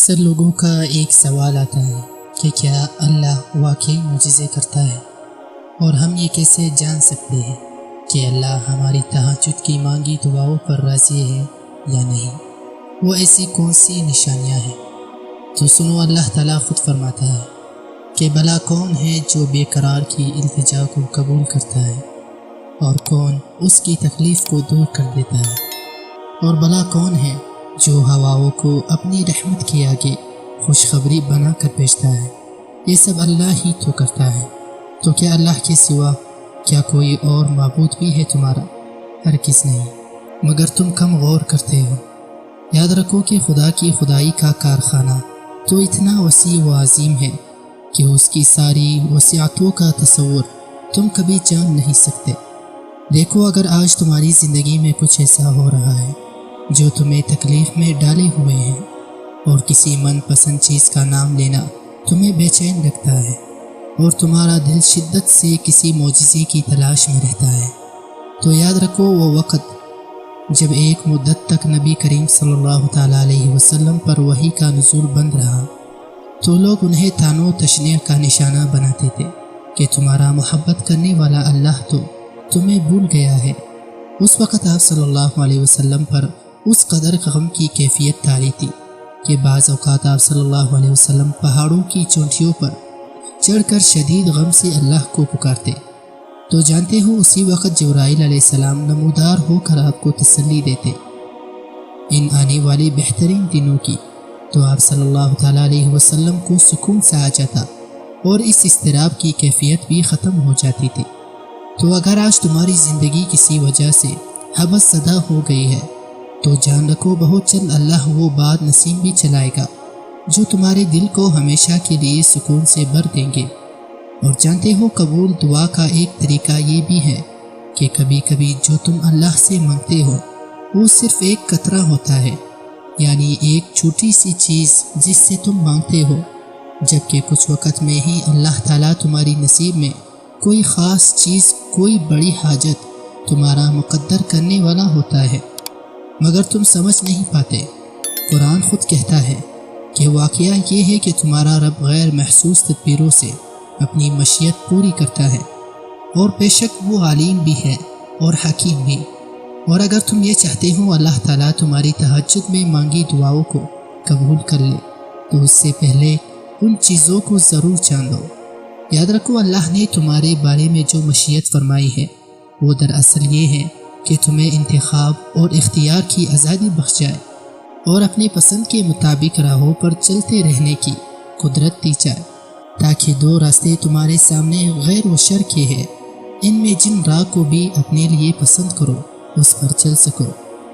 اکثر لوگوں کا ایک سوال آتا ہے کہ کیا اللہ واقعی معجزے کرتا ہے، اور ہم یہ کیسے جان سکتے ہیں کہ اللہ ہماری تہجد کی مانگی دعاؤں پر راضی ہے یا نہیں؟ وہ ایسی کون سی نشانیاں ہیں؟ تو سنو، اللہ تعالیٰ خود فرماتا ہے کہ بھلا کون ہے جو بے قرار کی التجا کو قبول کرتا ہے، اور کون اس کی تکلیف کو دور کر دیتا ہے، اور بھلا کون ہے جو ہواؤں کو اپنی رحمت کے آگے خوشخبری بنا کر بھیجتا ہے۔ یہ سب اللہ ہی تو کرتا ہے، تو کیا اللہ کے سوا کیا کوئی اور معبود بھی ہے تمہارا؟ ہرگز نہیں، مگر تم کم غور کرتے ہو۔ یاد رکھو کہ خدا کی خدائی کا کارخانہ تو اتنا وسیع و عظیم ہے کہ اس کی ساری وسعتوں کا تصور تم کبھی جان نہیں سکتے۔ دیکھو، اگر آج تمہاری زندگی میں کچھ ایسا ہو رہا ہے جو تمہیں تکلیف میں ڈالے ہوئے ہیں، اور کسی من پسند چیز کا نام لینا تمہیں بے چین رکھتا ہے، اور تمہارا دل شدت سے کسی معجزے کی تلاش میں رہتا ہے، تو یاد رکھو وہ وقت جب ایک مدت تک نبی کریم صلی اللہ تعالیٰ علیہ وسلم پر وحی کا نزول بند رہا، تو لوگ انہیں طعن و تشنیع کا نشانہ بناتے تھے کہ تمہارا محبت کرنے والا اللہ تو تمہیں بھول گیا ہے۔ اس وقت آپ صلی اللہ علیہ وسلم پر اس قدر غم کی کیفیت طاری تھی کہ بعض اوقات آپ صلی اللہ علیہ وسلم پہاڑوں کی چوٹیوں پر چڑھ کر شدید غم سے اللہ کو پکارتے۔ تو جانتے ہو، اسی وقت جبرائیل علیہ السلام نمودار ہو کر آپ کو تسلی دیتے ان آنے والے بہترین دنوں کی، تو آپ صلی اللہ تعالیٰ علیہ وسلم کو سکون سا آ جاتا اور اس اضطراب کی کیفیت بھی ختم ہو جاتی تھی۔ تو اگر آج تمہاری زندگی کسی وجہ سے حبس زدہ ہو گئی ہے، تو جان رکھو بہت جلد اللہ وہ بات نصیب بھی چلائے گا جو تمہارے دل کو ہمیشہ کے لیے سکون سے بھر دیں گے۔ اور جانتے ہو، قبول دعا کا ایک طریقہ یہ بھی ہے کہ کبھی کبھی جو تم اللہ سے مانگتے ہو وہ صرف ایک قطرہ ہوتا ہے، یعنی ایک چھوٹی سی چیز جس سے تم مانگتے ہو، جبکہ کچھ وقت میں ہی اللہ تعالیٰ تمہاری نصیب میں کوئی خاص چیز، کوئی بڑی حاجت تمہارا مقدر کرنے والا ہوتا ہے، مگر تم سمجھ نہیں پاتے۔ قرآن خود کہتا ہے کہ واقعہ یہ ہے کہ تمہارا رب غیر محسوس تدبیروں سے اپنی مشیت پوری کرتا ہے، اور بے شک وہ عالم بھی ہے اور حکیم بھی۔ اور اگر تم یہ چاہتے ہو اللہ تعالیٰ تمہاری تہجد میں مانگی دعاؤں کو قبول کر لے، تو اس سے پہلے ان چیزوں کو ضرور جان لو۔ یاد رکھو، اللہ نے تمہارے بارے میں جو مشیت فرمائی ہے وہ دراصل یہ ہے کہ تمہیں انتخاب اور اختیار کی آزادی بخش جائے، اور اپنے پسند کے مطابق راہوں پر چلتے رہنے کی قدرت دی جائے، تاکہ دو راستے تمہارے سامنے غیر و شر کے ہیں، ان میں جن راہ کو بھی اپنے لیے پسند کرو اس پر چل سکو،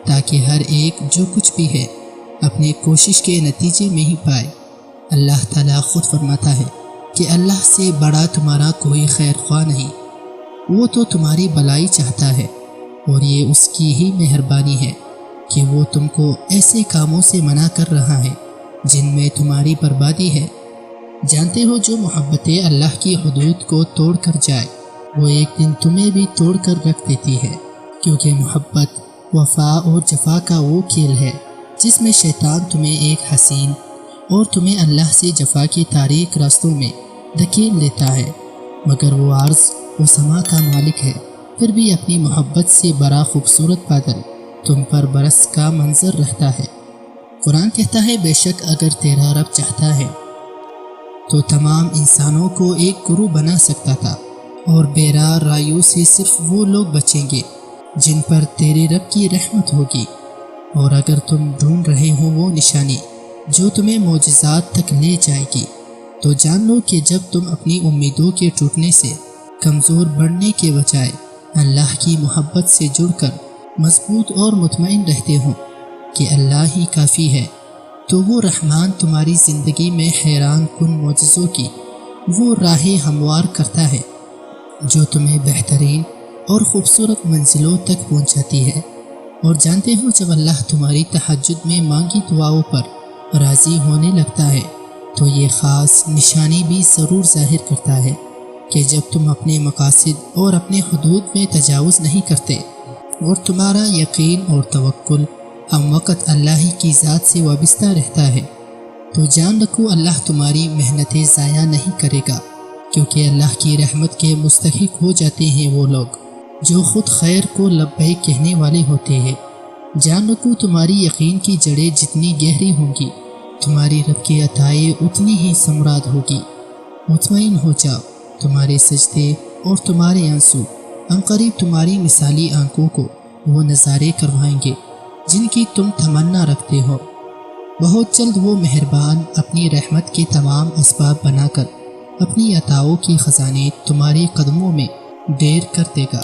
تاکہ ہر ایک جو کچھ بھی ہے اپنے کوشش کے نتیجے میں ہی پائے۔ اللہ تعالیٰ خود فرماتا ہے کہ اللہ سے بڑا تمہارا کوئی خیر خواہ نہیں، وہ تو تمہاری بھلائی چاہتا ہے، اور یہ اس کی ہی مہربانی ہے کہ وہ تم کو ایسے کاموں سے منع کر رہا ہے جن میں تمہاری بربادی ہے۔ جانتے ہو، جو محبت اللہ کی حدود کو توڑ کر جائے وہ ایک دن تمہیں بھی توڑ کر رکھ دیتی ہے، کیونکہ محبت وفا اور جفا کا وہ کھیل ہے جس میں شیطان تمہیں ایک حسین اور تمہیں اللہ سے جفا کی تاریک راستوں میں دھکیل لیتا ہے، مگر وہ عرض و سما کا مالک ہے، پھر بھی اپنی محبت سے بڑا خوبصورت بادل تم پر برس کا منظر رہتا ہے۔ قرآن کہتا ہے، بے شک اگر تیرا رب چاہتا ہے تو تمام انسانوں کو ایک گروہ بنا سکتا تھا، اور بے راہ رایوں سے صرف وہ لوگ بچیں گے جن پر تیرے رب کی رحمت ہوگی۔ اور اگر تم ڈھونڈ رہے ہو وہ نشانی جو تمہیں معجزات تک لے جائے گی، تو جان لو کہ جب تم اپنی امیدوں کے ٹوٹنے سے کمزور بڑھنے کے بجائے اللہ کی محبت سے جڑ کر مضبوط اور مطمئن رہتے ہو کہ اللہ ہی کافی ہے، تو وہ رحمان تمہاری زندگی میں حیران کن معجزوں کی وہ راہیں ہموار کرتا ہے جو تمہیں بہترین اور خوبصورت منزلوں تک پہنچاتی ہے۔ اور جانتے ہو، جب اللہ تمہاری تہجد میں مانگی دعاؤں پر راضی ہونے لگتا ہے تو یہ خاص نشانی بھی ضرور ظاہر کرتا ہے کہ جب تم اپنے مقاصد اور اپنے حدود میں تجاوز نہیں کرتے، اور تمہارا یقین اور توکل ہم وقت اللہ ہی کی ذات سے وابستہ رہتا ہے، تو جان رکھو اللہ تمہاری محنتیں ضائع نہیں کرے گا، کیونکہ اللہ کی رحمت کے مستحق ہو جاتے ہیں وہ لوگ جو خود خیر کو لبیک کہنے والے ہوتے ہیں۔ جان رکھو تمہاری یقین کی جڑیں جتنی گہری ہوں گی، تمہاری رب کی عطائیں اتنی ہی سمراد ہوگی۔ مطمئن ہو جاؤ، تمہارے سجدے اور تمہارے آنسو عنقریب تمہاری مثالی آنکھوں کو وہ نظارے کروائیں گے جن کی تم تمنا رکھتے ہو۔ بہت جلد وہ مہربان اپنی رحمت کے تمام اسباب بنا کر اپنی عطاؤں کی خزانے تمہارے قدموں میں ڈھیر کر دے گا،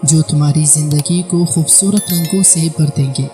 جو تمہاری زندگی کو خوبصورت رنگوں سے بھر دیں گے۔